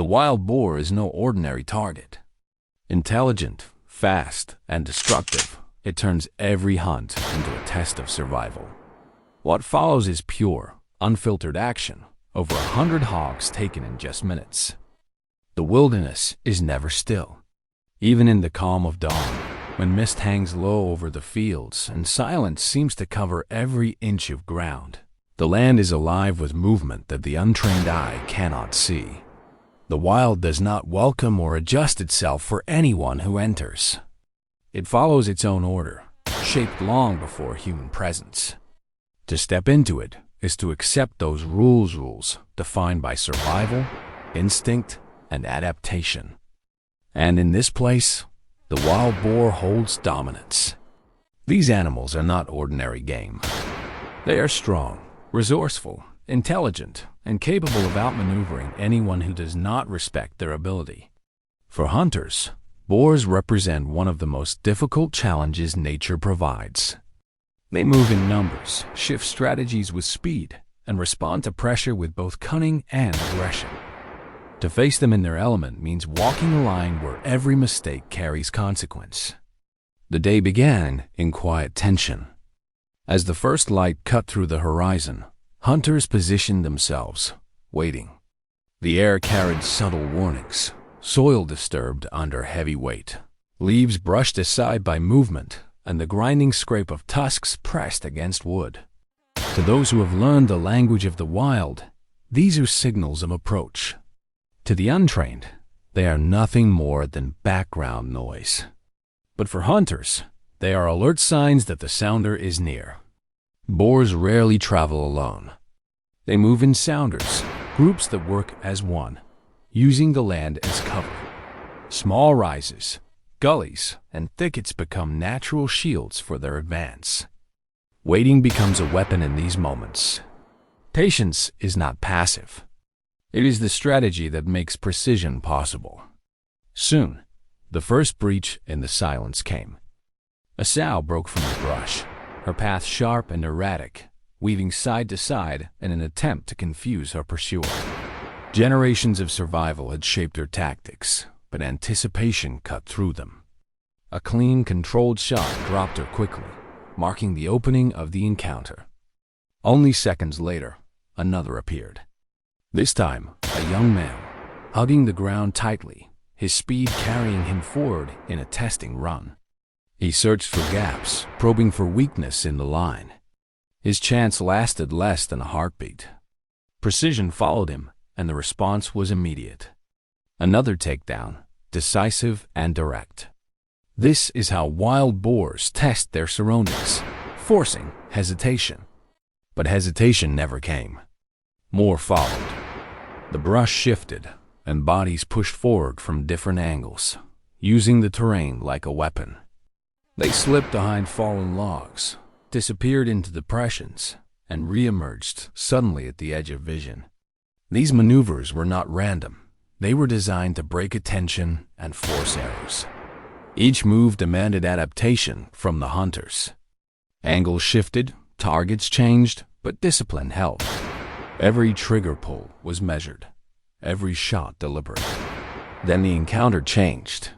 The wild boar is no ordinary target. Intelligent, fast, and destructive, it turns every hunt into a test of survival. What follows is pure, unfiltered action, over 100 hogs taken in just minutes. The wilderness is never still. Even in the calm of dawn, when mist hangs low over the fields and silence seems to cover every inch of ground, the land is alive with movement that the untrained eye cannot see. The wild does not welcome or adjust itself for anyone who enters. It follows its own order, shaped long before human presence. To step into it is to accept those rules defined by survival, instinct, and adaptation. And in this place, the wild boar holds dominance. These animals are not ordinary game. They are strong, resourceful, intelligent, and capable of outmaneuvering anyone who does not respect their ability. For hunters, boars represent one of the most difficult challenges nature provides. They move in numbers, shift strategies with speed, and respond to pressure with both cunning and aggression. To face them in their element means walking a line where every mistake carries consequence. The day began in quiet tension. As the first light cut through the horizon, hunters positioned themselves, waiting. The air carried subtle warnings: soil disturbed under heavy weight, leaves brushed aside by movement, and the grinding scrape of tusks pressed against wood. To those who have learned the language of the wild, these are signals of approach. To the untrained, they are nothing more than background noise. But for hunters, they are alert signs that the sounder is near. Boars rarely travel alone. They move in sounders, groups that work as one, using the land as cover. Small rises, gullies, and thickets become natural shields for their advance. Waiting becomes a weapon in these moments. Patience is not passive. It is the strategy that makes precision possible. Soon, the first breach in the silence came. A sow broke from the brush, her path sharp and erratic, weaving side to side in an attempt to confuse her pursuer. Generations of survival had shaped her tactics, but anticipation cut through them. A clean, controlled shot dropped her quickly, marking the opening of the encounter. Only seconds later, another appeared. This time, a young male, hugging the ground tightly, his speed carrying him forward in a testing run. He searched for gaps, probing for weakness in the line. His chance lasted less than a heartbeat. Precision followed him, and the response was immediate. Another takedown, decisive and direct. This is how wild boars test their surroundings, forcing hesitation. But hesitation never came. More followed. The brush shifted, and bodies pushed forward from different angles, using the terrain like a weapon. They slipped behind fallen logs, disappeared into depressions, and re-emerged suddenly at the edge of vision. These maneuvers were not random. They were designed to break attention and force arrows. Each move demanded adaptation from the hunters. Angles shifted, targets changed, but discipline held. Every trigger pull was measured, every shot deliberate. Then the encounter changed.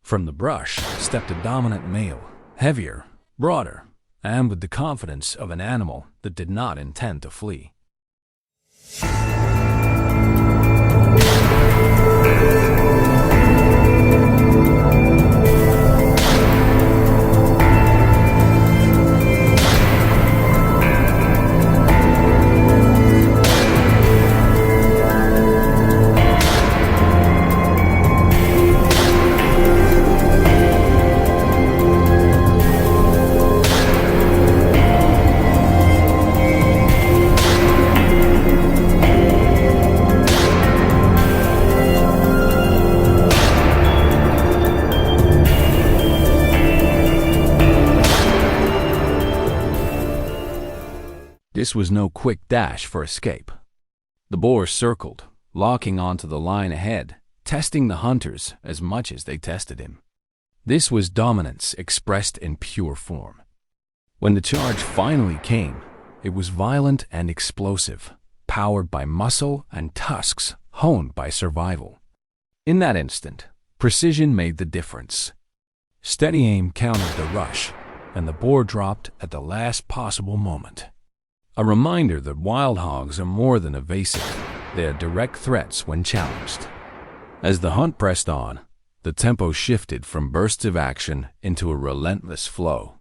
From the brush stepped a dominant male, heavier, broader, and with the confidence of an animal that did not intend to flee. This was no quick dash for escape. The boar circled, locking onto the line ahead, testing the hunters as much as they tested him. This was dominance expressed in pure form. When the charge finally came, it was violent and explosive, powered by muscle and tusks honed by survival. In that instant, precision made the difference. Steady aim countered the rush, and the boar dropped at the last possible moment. A reminder that wild hogs are more than evasive, they are direct threats when challenged. As the hunt pressed on, the tempo shifted from bursts of action into a relentless flow.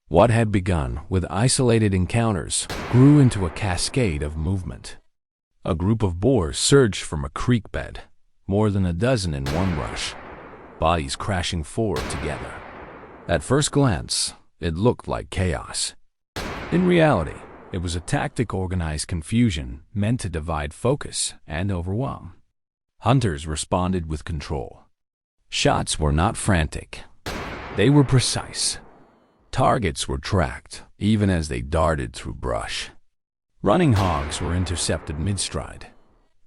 What had begun with isolated encounters grew into a cascade of movement. A group of boars surged from a creek bed, more than a dozen in one rush, bodies crashing forward together. At first glance, it looked like chaos. In reality, it was a tactic-organized confusion meant to divide focus and overwhelm. Hunters responded with control. Shots were not frantic. They were precise. Targets were tracked, even as they darted through brush. Running hogs were intercepted mid-stride,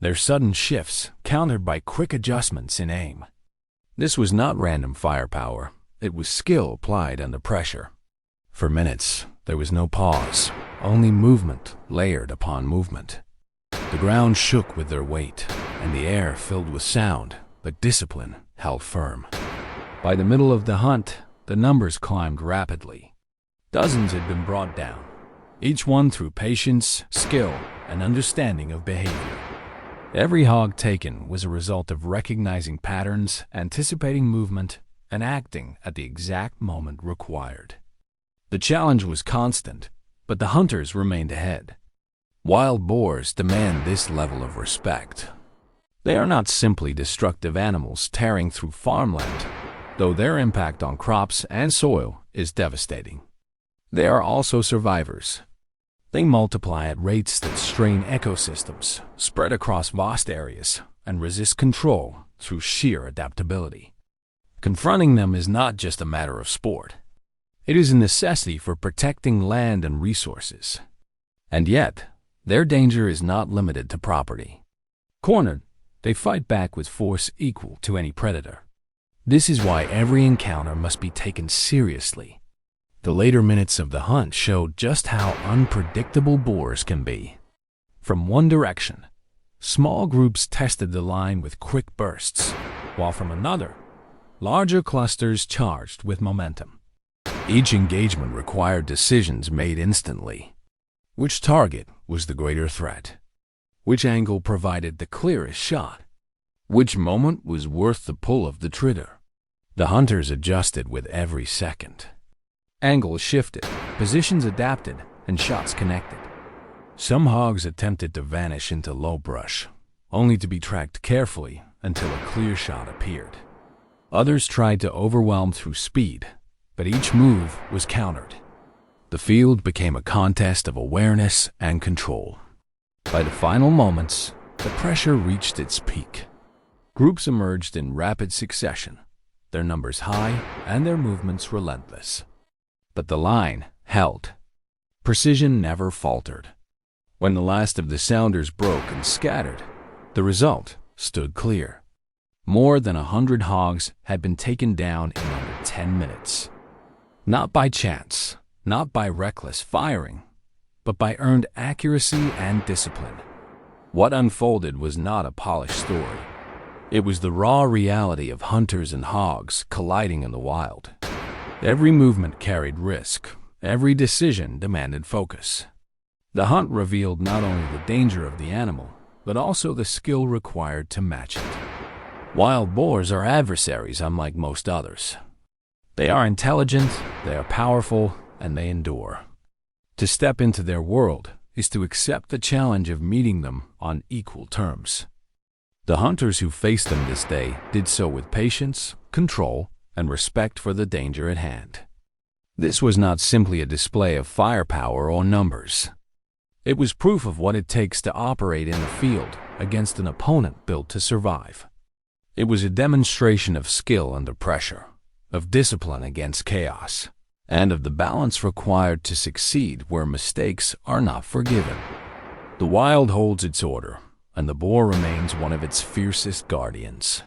their sudden shifts countered by quick adjustments in aim. This was not random firepower, it was skill applied under pressure. For minutes, there was no pause, only movement layered upon movement. The ground shook with their weight, and the air filled with sound, but discipline held firm. By the middle of the hunt, the numbers climbed rapidly. Dozens had been brought down, each one through patience, skill, and understanding of behavior. Every hog taken was a result of recognizing patterns, anticipating movement, and acting at the exact moment required. The challenge was constant, but the hunters remained ahead. Wild boars demand this level of respect. They are not simply destructive animals tearing through farmland, though their impact on crops and soil is devastating. They are also survivors. They multiply at rates that strain ecosystems, spread across vast areas, and resist control through sheer adaptability. Confronting them is not just a matter of sport. It is a necessity for protecting land and resources. And yet, their danger is not limited to property. Cornered, they fight back with force equal to any predator. This is why every encounter must be taken seriously. The later minutes of the hunt showed just how unpredictable boars can be. From one direction, small groups tested the line with quick bursts, while from another, larger clusters charged with momentum. Each engagement required decisions made instantly. Which target was the greater threat? Which angle provided the clearest shot? Which moment was worth the pull of the trigger? The hunters adjusted with every second. Angles shifted, positions adapted, and shots connected. Some hogs attempted to vanish into low brush, only to be tracked carefully until a clear shot appeared. Others tried to overwhelm through speed, but each move was countered. The field became a contest of awareness and control. By the final moments, the pressure reached its peak. Groups emerged in rapid succession, their numbers high and their movements relentless. But the line held. Precision never faltered. When the last of the sounders broke and scattered, the result stood clear. More than 100 hogs had been taken down in under 10 minutes. Not by chance, not by reckless firing, but by earned accuracy and discipline. What unfolded was not a polished story. It was the raw reality of hunters and hogs colliding in the wild. Every movement carried risk. Every decision demanded focus. The hunt revealed not only the danger of the animal, but also the skill required to match it. Wild boars are adversaries unlike most others. They are intelligent, they are powerful, and they endure. To step into their world is to accept the challenge of meeting them on equal terms. The hunters who faced them this day did so with patience, control, and respect for the danger at hand. This was not simply a display of firepower or numbers. It was proof of what it takes to operate in the field against an opponent built to survive. It was a demonstration of skill under pressure, of discipline against chaos, and of the balance required to succeed where mistakes are not forgiven. The wild holds its order, and the boar remains one of its fiercest guardians.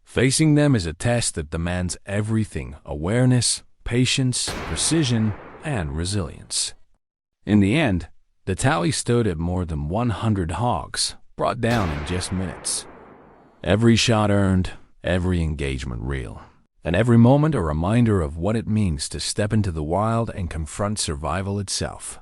Facing them is a test that demands everything: awareness, patience, precision, and resilience. In the end, the tally stood at more than 100 hogs, brought down in just minutes. Every shot earned, every engagement real, and every moment a reminder of what it means to step into the wild and confront survival itself.